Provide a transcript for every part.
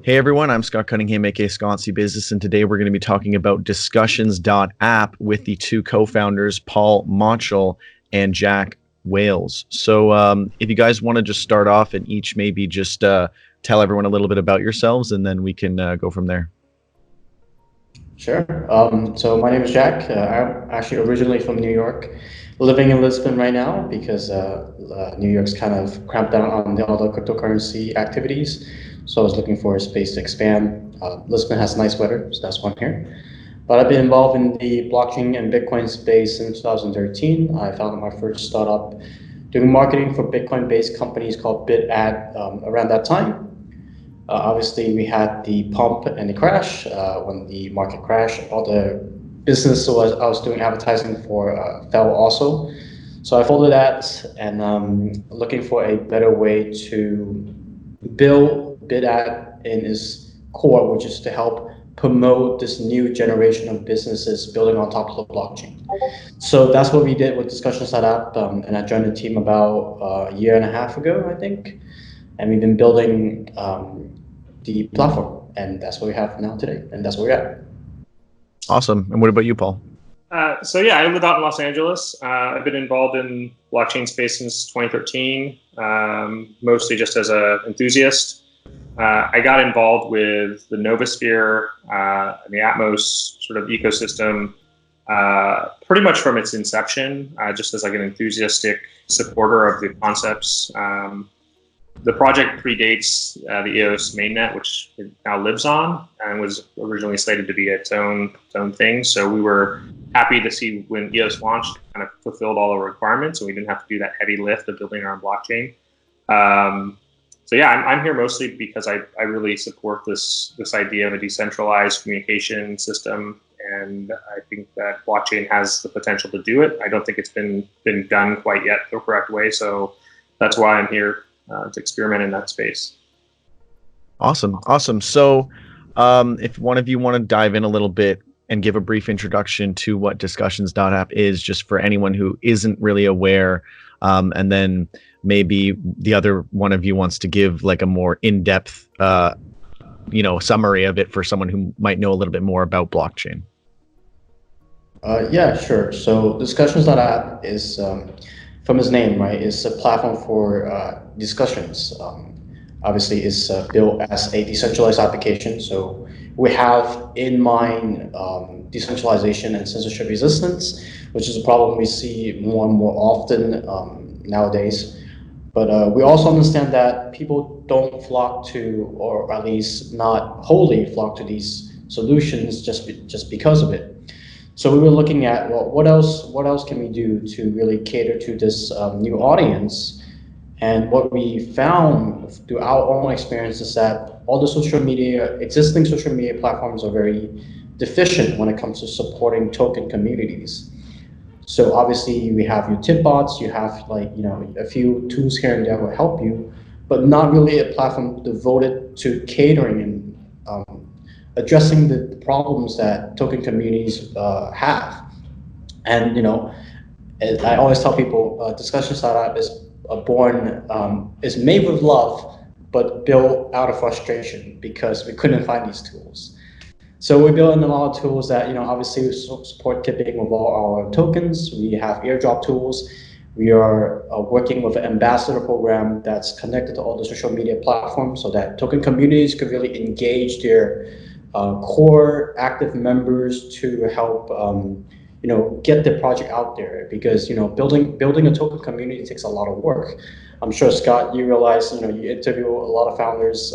Hey everyone, I'm Scott Cunningham, aka Sconcy Business, and today we're going to be talking about Discussions.App with the two co-founders, Paul Motschall and Jacques Wales. So if you guys want to just start off and each maybe just tell everyone a little bit about yourselves, and then we can go from there. Sure. So my name is Jacques. I'm actually originally from New York, living in Lisbon right now because New York's kind of cramped down on all the cryptocurrency activities. So I was looking for a space to expand. Lisbon has nice weather, so that's why I'm here. But I've been involved in the blockchain and Bitcoin space since 2013. I founded my first startup doing marketing for Bitcoin-based companies called BitAdd around that time. Obviously, we had the pump and the crash. When the market crashed, all the business I was doing advertising for fell also. So I folded that and looking for a better way to build BitAdd in its core, which is to help promote this new generation of businesses building on top of the blockchain. So that's what we did with Discussions.App, and I joined the team about a year and a half ago, I think. And we've been building the platform, and that's what we have now today, and that's where we're at. Awesome. And what about you, Paul? So yeah, I live out in Los Angeles. I've been involved in blockchain space since 2013, mostly just as an enthusiast. I got involved with the Novusphere and the ATMOS sort of ecosystem pretty much from its inception, just as like an enthusiastic supporter of the concepts. The project predates the EOS mainnet, which it now lives on, and was originally slated to be its own thing. So we were happy to see when EOS launched, kind of fulfilled all the requirements, and we didn't have to do that heavy lift of building our own blockchain. So yeah, I'm here mostly because I really support this idea of a decentralized communication system, and I think that blockchain has the potential to do it. I don't think it's been done quite yet the correct way, so that's why I'm here. To experiment in that space. Awesome. So if one of you want to dive in a little bit and give a brief introduction to what Discussions.App is, just for anyone who isn't really aware, and then maybe the other one of you wants to give like a more in-depth summary of it for someone who might know a little bit more about blockchain. Yeah, sure. So Discussions.App is from its name, right, is a platform for discussions. Obviously, it's built as a decentralized application. So we have in mind decentralization and censorship resistance, which is a problem we see more and more often nowadays. But we also understand that people don't flock to, or at least not wholly flock to these solutions just because of it. So we were looking at, well, what else can we do to really cater to this new audience? And what we found through our own experience is that all the existing social media platforms are very deficient when it comes to supporting token communities. So obviously we have your tip bots, you have a few tools here and there will help you, but not really a platform devoted to catering and addressing the problems that token communities have. And I always tell people, Discussions.App is made with love, but built out of frustration because we couldn't find these tools. So we're building a lot of tools that obviously support tipping with all our tokens. We have airdrop tools. We are working with an ambassador program that's connected to all the social media platforms so that token communities could really engage their core active members to help get the project out there, because building a token community takes a lot of work. I'm sure, Scott, you realize you interview a lot of founders.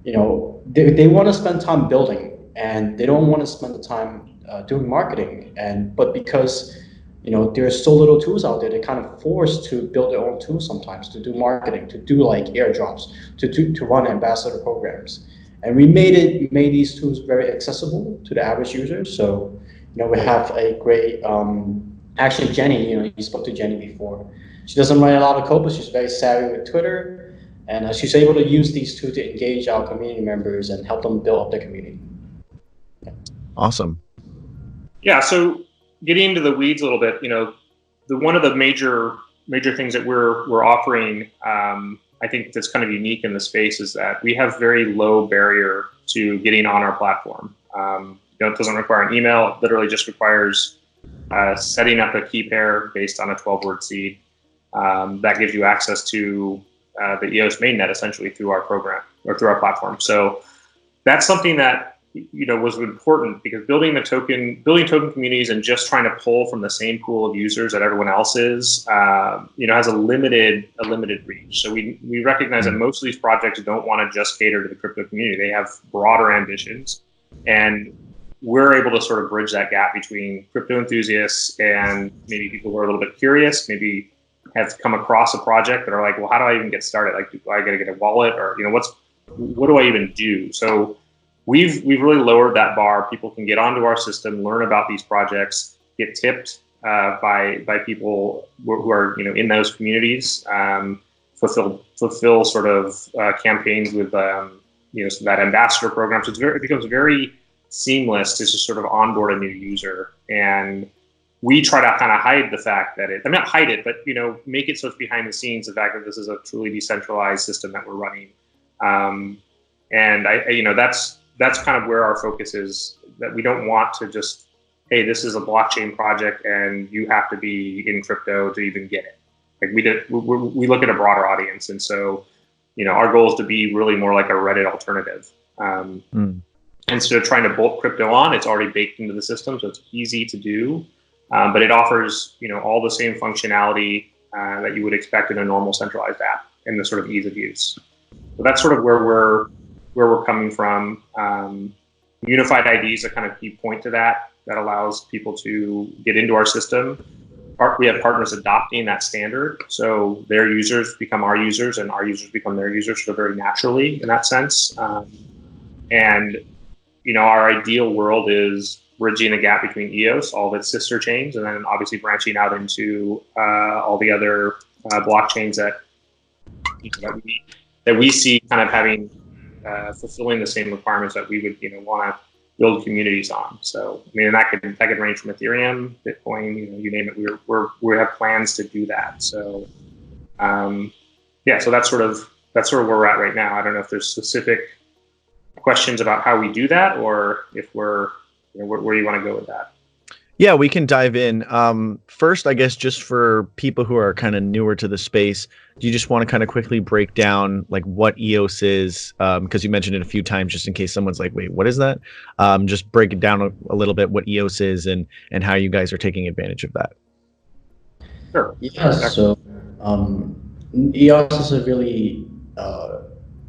They want to spend time building and they don't want to spend the time doing marketing, but because there's so little tools out there, they're kind of forced to build their own tools sometimes to do marketing, to do like airdrops, to run ambassador programs. And we made these tools very accessible to the average user. So, we have a great, actually Jenny, you spoke to Jenny before. She doesn't write a lot of code, but she's very savvy with Twitter. And she's able to use these tools to engage our community members and help them build up their community. Yeah. Awesome. Yeah, so getting into the weeds a little bit, one of the major things that we're offering I think that's kind of unique in the space is that we have very low barrier to getting on our platform. It doesn't require an email. It literally just requires setting up a key pair based on a 12-word seed. That gives you access to the EOS mainnet essentially through our program or through our platform. So that's something that was important because building token communities and just trying to pull from the same pool of users that everyone else is, has a limited reach. So we recognize that most of these projects don't want to just cater to the crypto community. They have broader ambitions, and we're able to sort of bridge that gap between crypto enthusiasts and maybe people who are a little bit curious, maybe have come across a project that are like, well, how do I even get started? Like, do I got to get a wallet, or what do I even do? So we've really lowered that bar. People can get onto our system, learn about these projects, get tipped by people who are in those communities, fulfill sort of campaigns with so that ambassador program. So it becomes very seamless to just sort of onboard a new user. And we try to kind of hide the fact that not hide it, but make it so it's behind the scenes, the fact that this is a truly decentralized system that we're running. And that's kind of where our focus is, that we don't want to just, hey, this is a blockchain project and you have to be in crypto to even get it. Like we look at a broader audience. And so, our goal is to be really more like a Reddit alternative. Instead of trying to bolt crypto on, it's already baked into the system. So it's easy to do, but it offers, all the same functionality that you would expect in a normal centralized app and the sort of ease of use. So that's sort of where we're coming from. Unified ID is a kind of key point to that allows people to get into our system. We have partners adopting that standard, so their users become our users and our users become their users, so very naturally in that sense. And our ideal world is bridging the gap between EOS, all of its sister chains, and then obviously branching out into all the other blockchains that we see kind of having fulfilling the same requirements that we would want to build communities on. So that could range from Ethereum, Bitcoin, you name it. We have plans to do that. So so that's sort of where we're at right now. I don't know if there's specific questions about how we do that, or if we're where you want to go with that. Yeah, we can dive in. First, I guess, just for people who are kind of newer to the space, do you just want to kind of quickly break down like what EOS is? Because you mentioned it a few times, just in case someone's like, wait, what is that? Just break it down a little bit what EOS is and how you guys are taking advantage of that. Sure. Yeah, so EOS is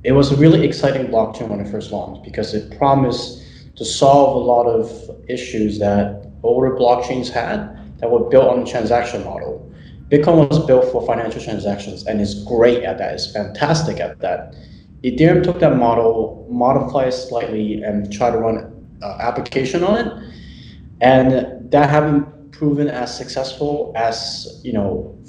it was a really exciting blockchain when it first launched because it promised to solve a lot of issues that older blockchains had that were built on the transaction model. Bitcoin was built for financial transactions and is great at that. It's fantastic at that. Ethereum took that model, modified slightly, and tried to run an application on it. And that haven't proven as successful as,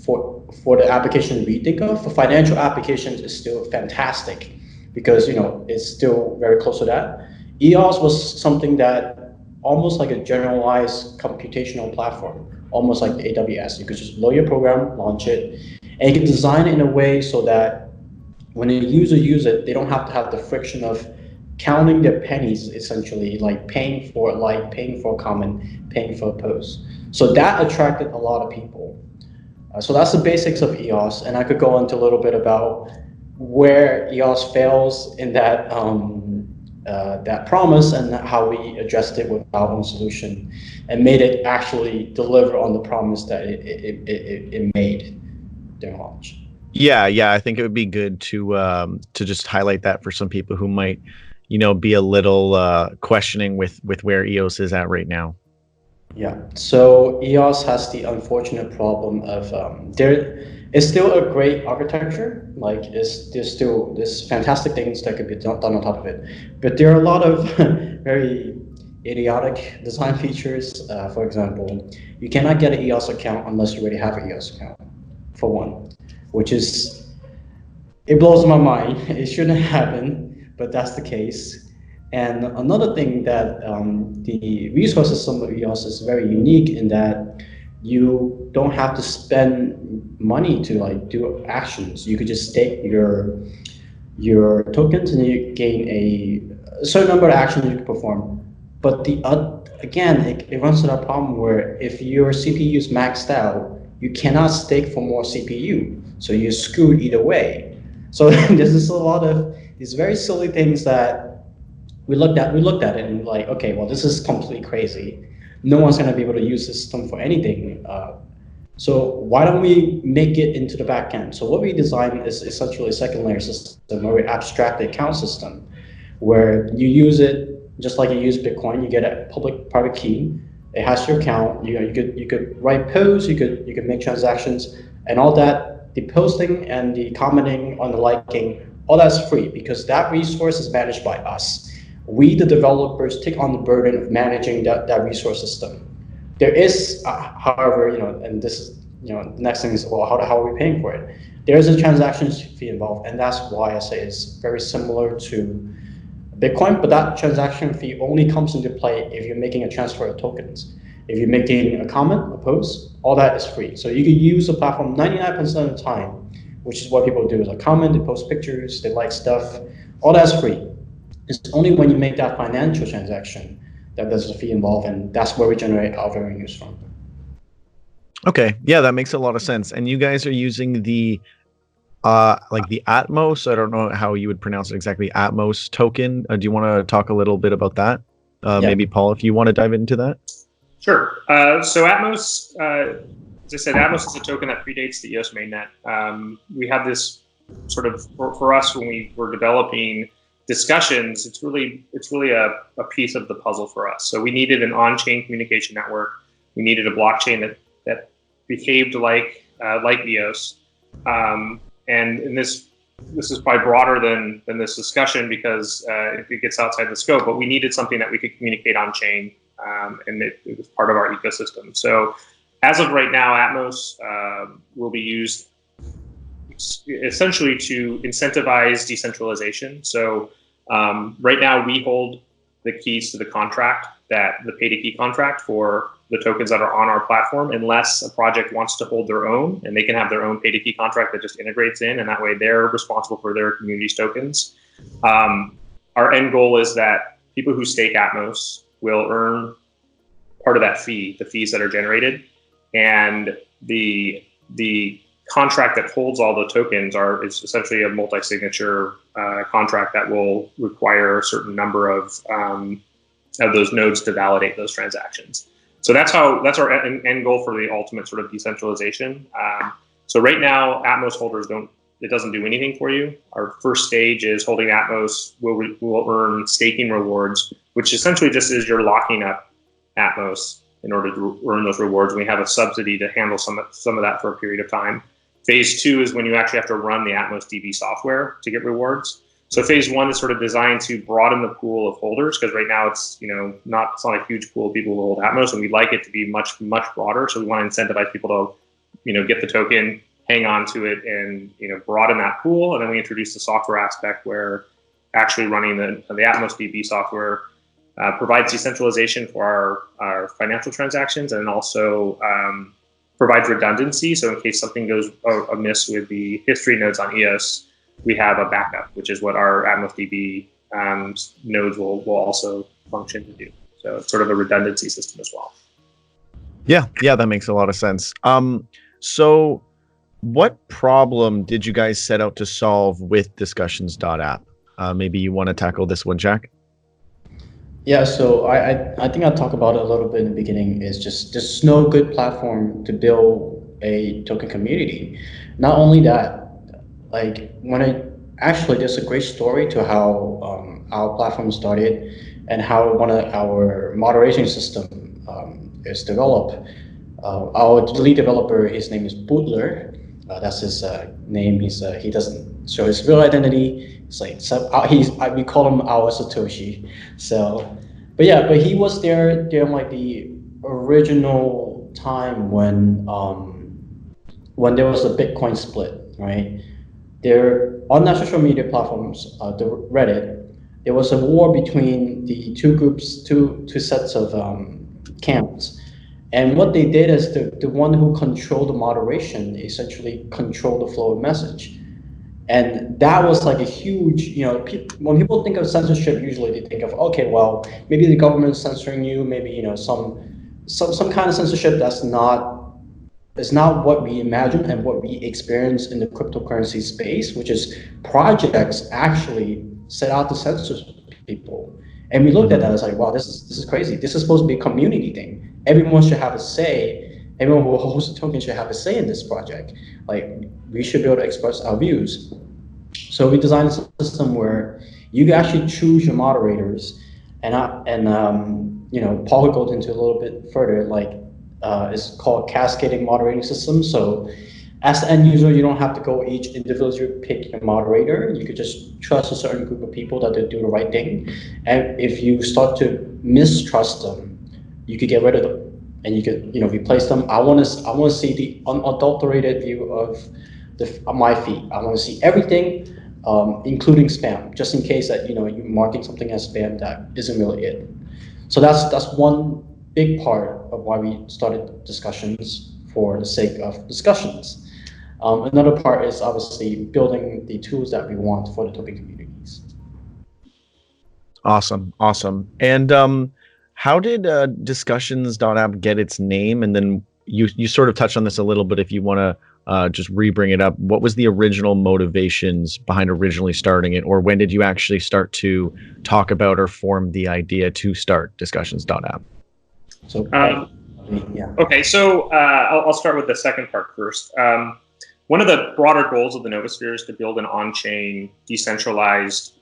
for the application we think of. For financial applications, it's still fantastic because, it's still very close to that. EOS was something that almost like a generalized computational platform, almost like AWS. You could just load your program, launch it, and you can design it in a way so that when a user uses it, they don't have to have the friction of counting their pennies, essentially, like paying for a like, paying for a comment, paying for a post. So that attracted a lot of people. So that's the basics of EOS, and I could go into a little bit about where EOS fails in that that promise and how we addressed it with our own solution and made it actually deliver on the promise that it made during launch. Yeah, I think it would be good to just highlight that for some people who might, be a little questioning with where EOS is at right now. Yeah, so EOS has the unfortunate problem of it's still a great architecture. Like there's still fantastic things that could be done on top of it, but there are a lot of very idiotic design features. For example, you cannot get an EOS account unless you already have an EOS account, for one, which it blows my mind. It shouldn't happen, but that's the case. And another thing that the resource system of EOS is very unique in that you don't have to spend money to like do actions. You could just stake your tokens and you gain a certain number of actions you can perform. But again, it runs to that problem where if your CPU is maxed out, you cannot stake for more CPU. So you're screwed either way. So there's just a lot of these very silly things that we looked at it and like, okay, well, this is completely crazy. No one's going to be able to use this system for anything. So why don't we make it into the back end? So what we designed is essentially a second layer system where we abstract the account system, where you use it just like you use Bitcoin. You get a public private key. It has your account. You could write posts. You could make transactions, and all that. The posting and the commenting on the liking, all that's free because that resource is managed by us. We, the developers, take on the burden of managing that resource system. There is, however, and this is, the next thing is, well, how are we paying for it? There is a transaction fee involved, and that's why I say it's very similar to Bitcoin, but that transaction fee only comes into play if you're making a transfer of tokens. If you're making a comment, a post, all that is free. So you can use the platform 99% of the time, which is what people do is a comment, they post pictures, they like stuff, all that's free. It's only when you make that financial transaction that there's a fee involved, and that's where we generate our revenues from. Okay, yeah, that makes a lot of sense. And you guys are using the like the ATMOS, I don't know how you would pronounce it exactly, ATMOS token. Do you want to talk a little bit about that? Yeah. Maybe Paul, if you want to dive into that. Sure. So ATMOS, as I said, ATMOS is a token that predates the EOS mainnet. We have this sort of, for us when we were developing Discussions, it's really a piece of the puzzle for us. So we needed an on-chain communication network. We needed a blockchain that behaved like EOS. And this is probably broader than this discussion because it gets outside the scope, but we needed something that we could communicate on chain, and it was part of our ecosystem. So as of right now, ATMOS will be used essentially to incentivize decentralization. So right now we hold the keys to the contract, the pay-to-key contract for the tokens that are on our platform, unless a project wants to hold their own, and they can have their own pay-to-key contract that just integrates in, and that way they're responsible for their community's tokens. Our end goal is that people who stake ATMOS will earn part of that fee, the fees that are generated, and the contract that holds all the tokens is essentially a multi-signature contract that will require a certain number of those nodes to validate those transactions. So that's our end goal for the ultimate sort of decentralization. So right now, ATMOS holders it doesn't do anything for you. Our first stage is holding ATMOS will earn staking rewards, which essentially just is you're locking up ATMOS in order to earn those rewards. We have a subsidy to handle some of that for a period of time. Phase 2 is when you actually have to run the ATMOS DB software to get rewards. So phase 1 is sort of designed to broaden the pool of holders, because right now it's not a huge pool of people who hold ATMOS, and we'd like it to be much broader. So we want to incentivize people to get the token, hang on to it, and broaden that pool. And then we introduce the software aspect where actually running the ATMOS DB software provides decentralization for our financial transactions, and also provides redundancy. So in case something goes amiss with the history nodes on EOS, we have a backup, which is what our ATMOS DB nodes will also function to do. So it's sort of a redundancy system as well. Yeah, that makes a lot of sense. So what problem did you guys set out to solve with Discussions.App? Maybe you want to tackle this one, Jacques? Yeah, so I think I'll talk about it a little bit in the beginning. Is just there's no good platform to build a token community. Not only that, there's a great story to how our platform started and how one of our moderation system is developed. Our lead developer, his name is Bootler. That's his name. He doesn't show his real identity. It's like we call him our Satoshi. So, but he was there during like the original time when there was a Bitcoin split, right? There on that social media platforms, the Reddit, there was a war between the two groups, two sets of camps, And what they did is the one who controlled the moderation essentially controlled the flow of message. And that was like a huge, when people think of censorship, usually they think of, okay, well, maybe the government's censoring you, maybe, some kind of censorship that's not, is not what we imagine and what we experience in the cryptocurrency space, which is projects actually set out to censor people. And we looked at that as like, wow, this is crazy. This is supposed to be a community thing. Everyone should have a say. Everyone who hosts a token should have a say in this project. Like, we should be able to express our views. So we designed a system where you can actually choose your moderators, and Paul could go into a little bit further. Like, it's called cascading moderating system. So as the end user, you don't have to go each individually pick your moderator. You could just trust a certain group of people that they do the right thing. And if you start to mistrust them, you could get rid of them, and you could replace them. I want to see the unadulterated view of my feed. I want to see everything, including spam, just in case that you're marking something as spam that isn't really it. So that's one big part of why we started discussions, for the sake of discussions. Another part is obviously building the tools that we want for the token communities. Awesome. And how did Discussions.App get its name? And then you sort of touched on this a little bit. If you want to just re-bring it up, what was the original motivations behind originally starting it, or when did you actually start to talk about or form the idea to start Discussions.App? So yeah. Okay, so I'll start with the second part first. One of the broader goals of the Novusphere is to build an on-chain, decentralized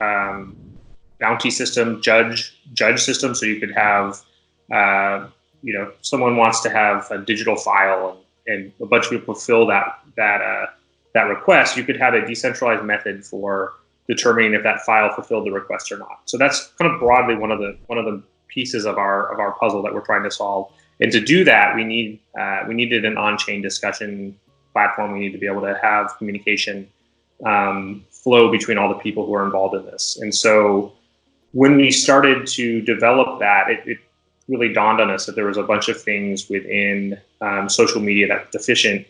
bounty system, judge system. So you could have, someone wants to have a digital file, and a bunch of people fulfill that request. You could have a decentralized method for determining if that file fulfilled the request or not. So that's kind of broadly one of the pieces of our puzzle that we're trying to solve. And to do that, we needed an on-chain discussion platform. We need to be able to have communication flow between all the people who are involved in this. And so when we started to develop that, it really dawned on us that there was a bunch of things within social media that were deficient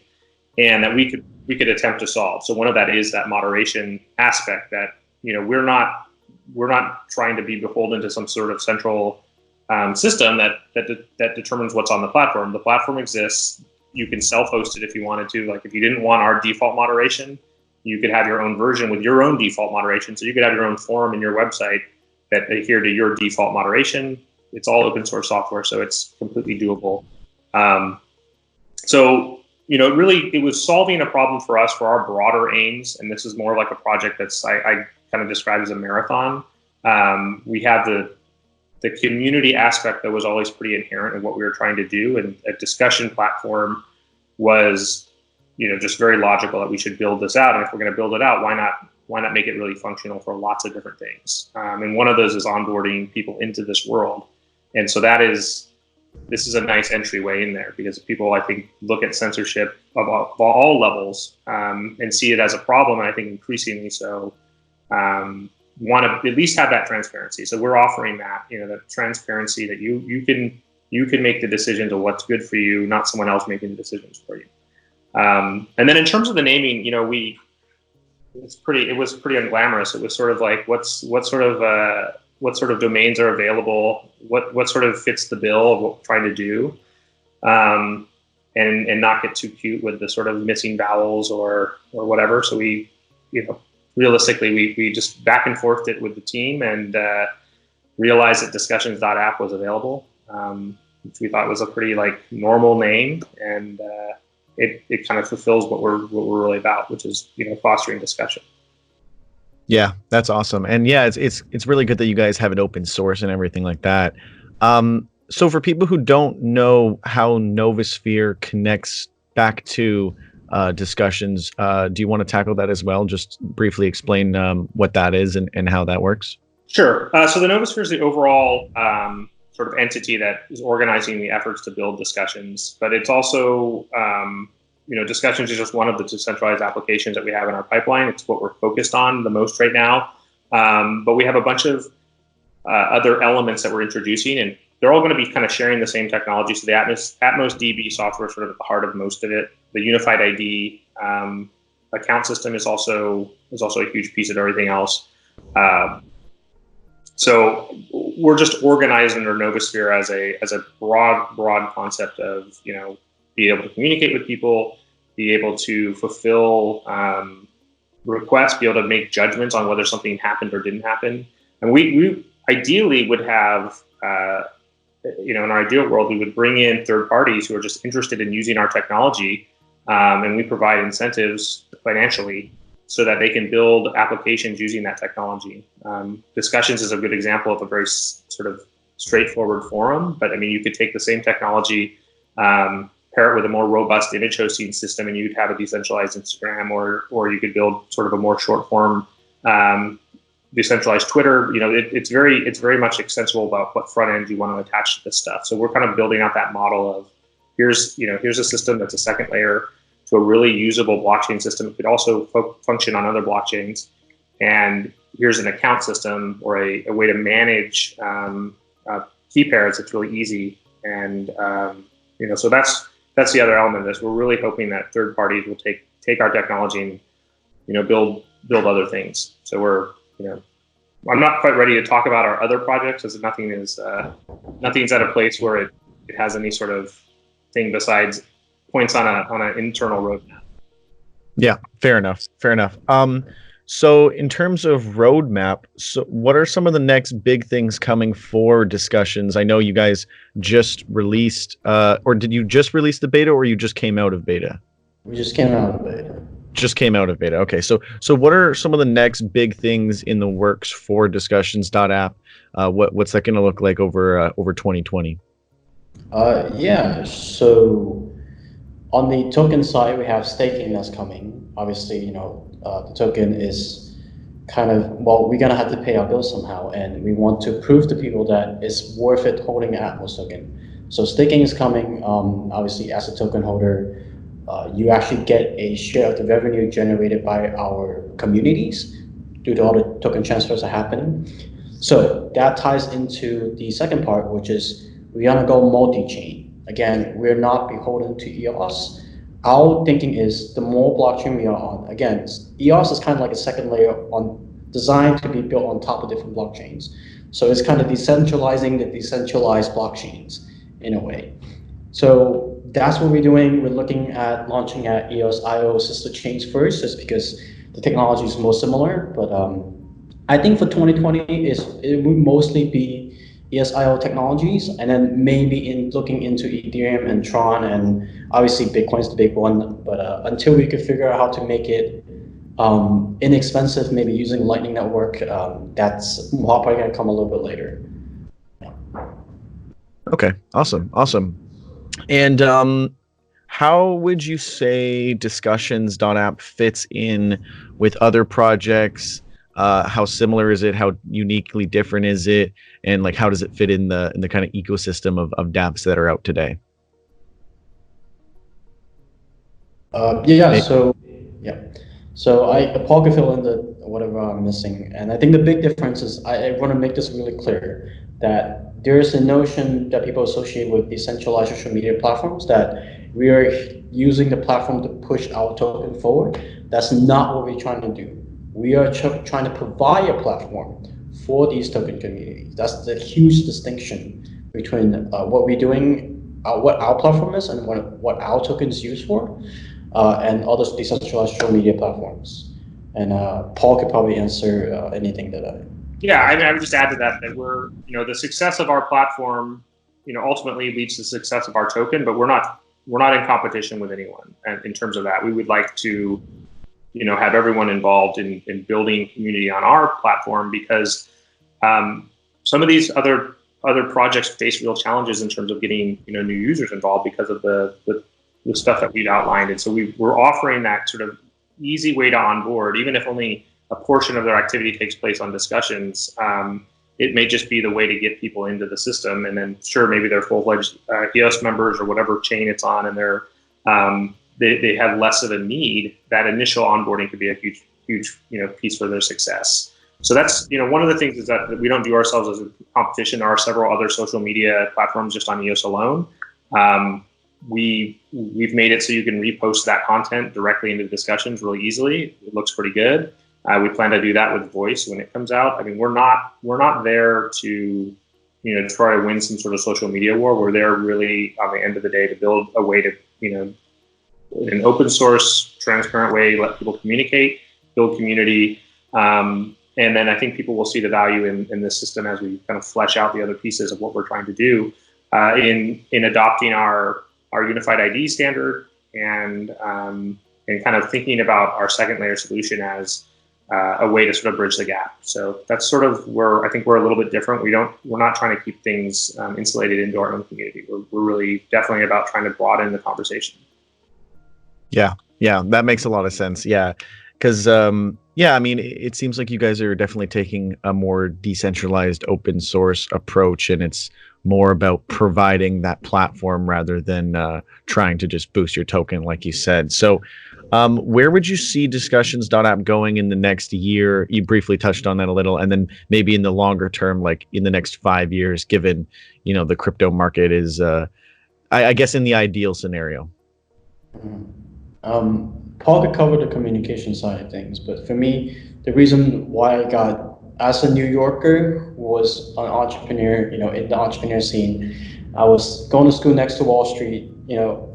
and that we could attempt to solve. So one of that is that moderation aspect, that we're not trying to be beholden to some sort of central system that determines what's on the platform. The platform exists. You can self-host it if you wanted to. Like, if you didn't want our default moderation, you could have your own version with your own default moderation. So you could have your own forum in your website that adhere to your default moderation. It's all open source software, so it's completely doable. It was solving a problem for us for our broader aims, and this is more like a project that's I kind of describe as a marathon. We have the community aspect that was always pretty inherent in what we were trying to do, and a discussion platform was, just very logical that we should build this out. And if we're going to build it out, why not make it really functional for lots of different things? And one of those is onboarding people into this world. And so this is a nice entryway in there, because people, I think, look at censorship of all levels and see it as a problem, and I think increasingly so. Want to at least have that transparency. So we're offering that, that transparency, that you can make the decisions of what's good for you, not someone else making the decisions for you. And then in terms of the naming, it was pretty unglamorous. It was sort of like, what sort of domains are available, what sort of fits the bill of what we're trying to do, and not get too cute with the sort of missing vowels or whatever. So we, realistically, we just back and forthed it with the team, and realized that Discussions.App was available, which we thought was a pretty normal name, and it kind of fulfills what we're really about, which is fostering discussion. Yeah, that's awesome. And yeah, it's really good that you guys have it open source and everything like that. So for people who don't know how Novusphere connects back to Discussions, do you want to tackle that as well? Just briefly explain what that is and how that works. Sure. So the Novusphere is the overall sort of entity that is organizing the efforts to build Discussions, but it's also Discussions is just one of the decentralized applications that we have in our pipeline. It's what we're focused on the most right now. But we have a bunch of other elements that we're introducing, and they're all going to be kind of sharing the same technology. So the ATMOS DB software is sort of at the heart of most of it. The unified ID account system is also a huge piece of everything else. So we're just organized under Novusphere as a broad concept of, be able to communicate with people, be able to fulfill requests, be able to make judgments on whether something happened or didn't happen. And we ideally would have, in our ideal world, we would bring in third parties who are just interested in using our technology, and we provide incentives financially so that they can build applications using that technology. Discussions is a good example of a very sort of straightforward forum, but I mean, you could take the same technology, pair it with a more robust image hosting system, and you'd have a decentralized Instagram, or you could build sort of a more short form decentralized Twitter. It's very much extensible about what front end you want to attach to this stuff. So we're kind of building out that model of here's a system that's a second layer to a really usable blockchain system. It could also function on other blockchains. And here's an account system or a way to manage key pairs. It's really easy. And so that's the other element of this. We're really hoping that third parties will take our technology and build other things. So we're I'm not quite ready to talk about our other projects, as nothing's at a place where it has any sort of thing besides points on an internal roadmap. Yeah, fair enough. So in terms of roadmap, so what are some of the next big things coming for Discussions? I know you guys just released, or did you just release the beta, or you just came out of beta? We just came out of beta. Just came out of beta. Okay, so what are some of the next big things in the works for Discussions.App? What's that going to look like over 2020? Yeah. So on the token side, we have staking that's coming. Obviously, the token is kind of, we're gonna have to pay our bills somehow, and we want to prove to people that it's worth it holding an ATMOS token. So staking is coming. Obviously, as a token holder, you actually get a share of the revenue generated by our communities due to all the token transfers that are happening. So that ties into the second part, which is we're gonna go multi-chain. Again, we're not beholden to EOS. Our thinking is the more blockchain we are on, again, EOS is kind of like a second layer designed to be built on top of different blockchains. So it's kind of decentralizing the decentralized blockchains in a way. So that's what we're doing. We're looking at launching at EOS.io sister chains first, just because the technology is more similar. But I think for 2020, it would mostly be EOS.io technologies, and then maybe looking into Ethereum and Tron, and obviously Bitcoin's the big one. But until we could figure out how to make it inexpensive, maybe using Lightning Network, that's probably going to come a little bit later. Yeah. Okay, awesome. And how would you say Discussions.App fits in with other projects? How similar is it? How uniquely different is it? And like, how does it fit in the kind of ecosystem of dApps that are out today? So Paul could fill in whatever I'm missing. And I think the big difference is I want to make this really clear that there is a notion that people associate with decentralized social media platforms that we are using the platform to push our token forward. That's not what we're trying to do. We are trying to provide a platform for these token communities. That's the huge distinction between what we're doing, what our platform is, and what our token is used for, and other decentralized social media platforms. And Paul could probably answer anything that I... Yeah, I would just add to that we're, the success of our platform, ultimately leads to the success of our token, but we're not in competition with anyone. And in terms of that, we would like to have everyone involved in building community on our platform, because some of these other projects face real challenges in terms of getting new users involved because of the stuff that we've outlined. And so we're offering that sort of easy way to onboard, even if only a portion of their activity takes place on Discussions. It may just be the way to get people into the system, and then sure, maybe they're full-fledged EOS members or whatever chain it's on, and they're they have less of a need. That initial onboarding could be a huge piece for their success. So that's, one of the things is that we don't do ourselves as a competition. There are several other social media platforms just on EOS alone. We've made it so you can repost that content directly into discussions really easily. It looks pretty good. We plan to do that with voice when it comes out. I mean, we're not there to, try to win some sort of social media war. We're there really on the end of the day to build a way to, in an open source, transparent way, let people communicate, build community. And then I think people will see the value in this system as we kind of flesh out the other pieces of what we're trying to do in adopting our unified ID standard and kind of thinking about our second layer solution as a way to sort of bridge the gap. So that's sort of where I think we're a little bit different. We're not trying to keep things insulated into our own community. We're really definitely about trying to broaden the conversation. Yeah, that makes a lot of sense. Yeah, because I mean, it seems like you guys are definitely taking a more decentralized, open source approach, and it's more about providing that platform rather than trying to just boost your token, like you said. So, where would you see Discussions.App going in the next year? You briefly touched on that a little, and then maybe in the longer term, like in the next 5 years, given the crypto market is, I guess, in the ideal scenario. Paul could cover the communication side of things, but for me, the reason why I got, as a New Yorker who was an entrepreneur, in the entrepreneur scene, I was going to school next to Wall Street.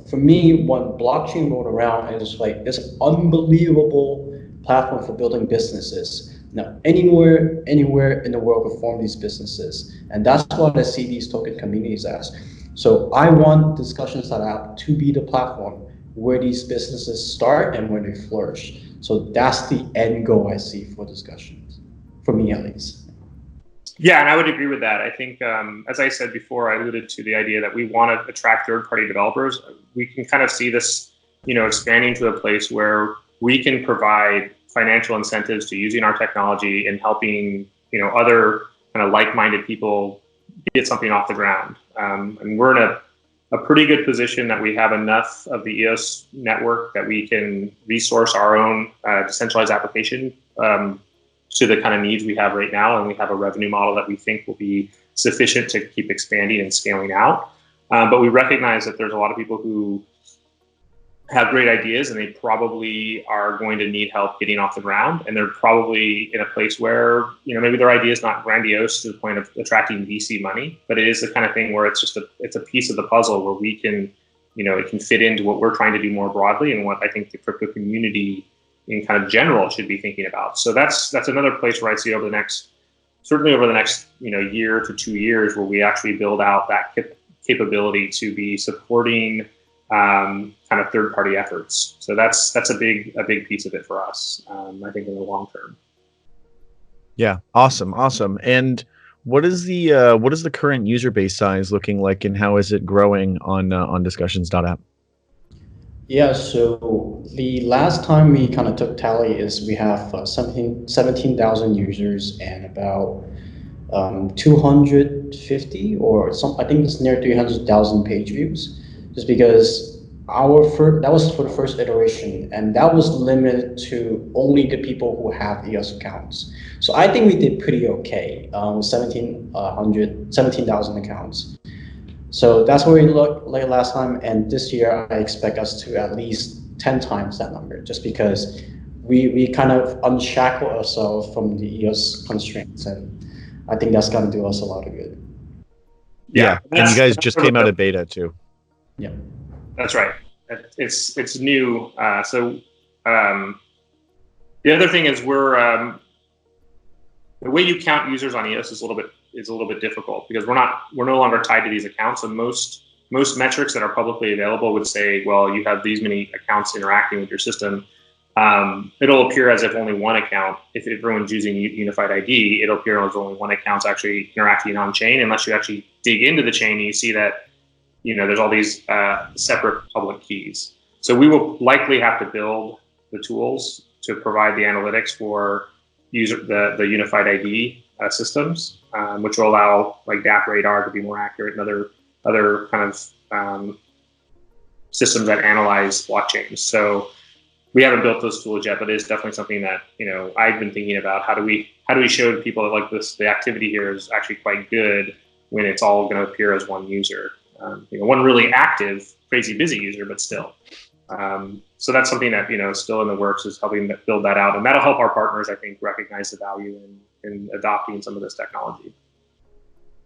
For me, when blockchain rolled around, it was like this unbelievable platform for building businesses. Now, anywhere in the world could form these businesses, and that's what I see these token communities as. So I want Discussions.App to be the platform where these businesses start and where they flourish. So that's the end goal I see for Discussions, for me at least. Yeah, and I would agree with that. I think, as I said before, I alluded to the idea that we want to attract third-party developers. We can kind of see this, expanding to a place where we can provide financial incentives to using our technology and helping, other kind of like-minded people get something off the ground. And we're in a pretty good position that we have enough of the EOS network that we can resource our own decentralized application to the kind of needs we have right now. And we have a revenue model that we think will be sufficient to keep expanding and scaling out. But we recognize that there's a lot of people who have great ideas and they probably are going to need help getting off the ground. And they're probably in a place where, maybe their idea is not grandiose to the point of attracting VC money, but it is the kind of thing where it's a piece of the puzzle where we can, it can fit into what we're trying to do more broadly and what I think the crypto community in kind of general should be thinking about. So that's another place where I see certainly over the next, year to 2 years where we actually build out that capability to be supporting kind of third-party efforts. So that's a big piece of it for us, I think, in the long term. Yeah, awesome. And what is the current user base size looking like, and how is it growing on Discussions.App? Yeah, so the last time we kind of took tally is we have 17,000 users and about 250 or some, I think it's near 300,000 page views, just because that was for the first iteration, and that was limited to only the people who have EOS accounts. So I think we did pretty okay, 17,000 accounts. So that's where we looked like last time, and this year I expect us to at least 10 times that number, just because we kind of unshackle ourselves from the EOS constraints, and I think that's going to do us a lot of good. Yeah, and you guys just came out of beta too. Yeah, that's right. It's new. So the other thing is the way you count users on EOS is a little bit difficult because we're no longer tied to these accounts. And most metrics that are publicly available would say, well, you have these many accounts interacting with your system. It'll appear as if only one account, if everyone's using unified ID, it'll appear as only one account's actually interacting on chain, unless you actually dig into the chain and you see that, there's all these separate public keys. So we will likely have to build the tools to provide the analytics for the unified ID systems, which will allow like DApp radar to be more accurate and other kind of systems that analyze blockchains. So we haven't built those tools yet, but it is definitely something that I've been thinking about. How do we how do we show to people that like this, the activity here is actually quite good when it's all going to appear as one user, one really active, crazy busy user, but still. So that's something that, is still in the works, is helping build that out. And that'll help our partners, I think, recognize the value in adopting some of this technology.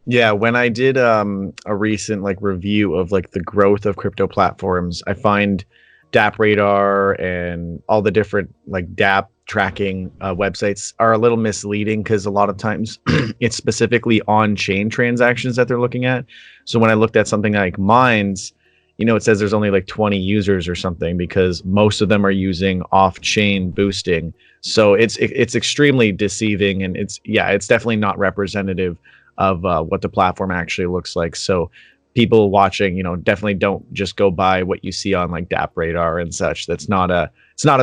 Yeah, when I did a recent review of the growth of crypto platforms, I find DApp Radar and all the different DApp tracking websites are a little misleading, because a lot of times it's specifically on-chain transactions that they're looking at. So when I looked at something like Minds, it says there's only 20 users or something, because most of them are using off-chain boosting. So it's extremely deceiving, and it's definitely not representative of what the platform actually looks like. So people watching, definitely don't just go by what you see on DApp Radar and such. It's not a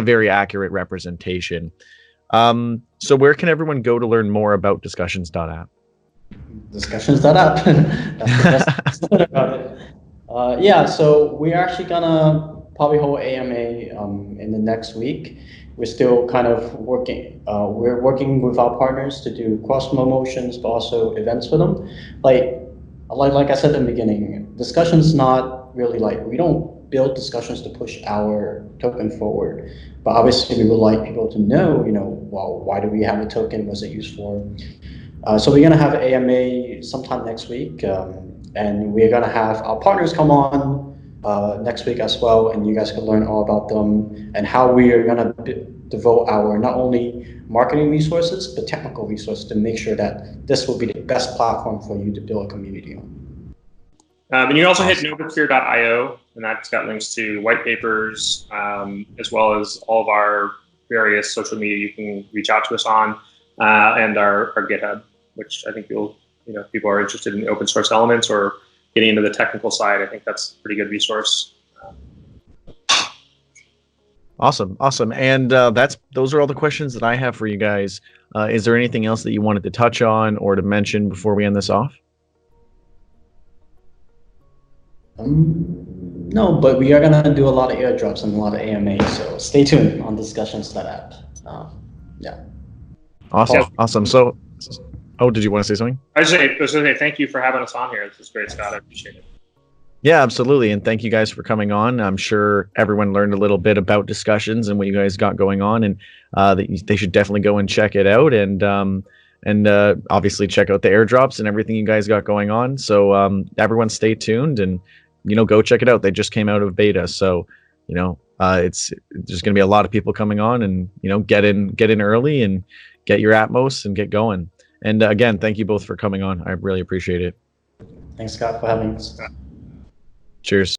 very accurate representation. So where can everyone go to learn more about Discussions.App? Discussions.App. That's the best part about it. So we're actually gonna probably hold AMA in the next week. We're still kind of working. We're working with our partners to do cross promotions, but also events for them. Like I said in the beginning, Discussions not really we don't build Discussions to push our token forward, but obviously we would like people to know, well, why do we have a token? What's it used for? So we're gonna have AMA sometime next week, and we're gonna have our partners come on next week as well, and you guys can learn all about them and how we are gonna devote our not only marketing resources but technical resources to make sure that this will be the best platform for you to build a community on. And you also hit Novusphere.io, and that's got links to white papers, as well as all of our various social media you can reach out to us on, and our GitHub, which I think people are interested in open source elements or getting into the technical side. I think that's a pretty good resource. Awesome. And those are all the questions that I have for you guys. Is there anything else that you wanted to touch on or to mention before we end this off? No, but we are gonna do a lot of airdrops and a lot of AMA, so stay tuned on Discussions.App. Awesome. So, did you want to say something? I was going to say thank you for having us on here. This is great, Scott. I appreciate it. Yeah, absolutely. And thank you guys for coming on. I'm sure everyone learned a little bit about Discussions and what you guys got going on, and they should definitely go and check it out, and obviously check out the airdrops and everything you guys got going on. So everyone stay tuned and, go check it out. They just came out of beta. So, there's going to be a lot of people coming on, and, get in early and get your ATMOS and get going. And again, thank you both for coming on. I really appreciate it. Thanks, Scott, for having us. Cheers.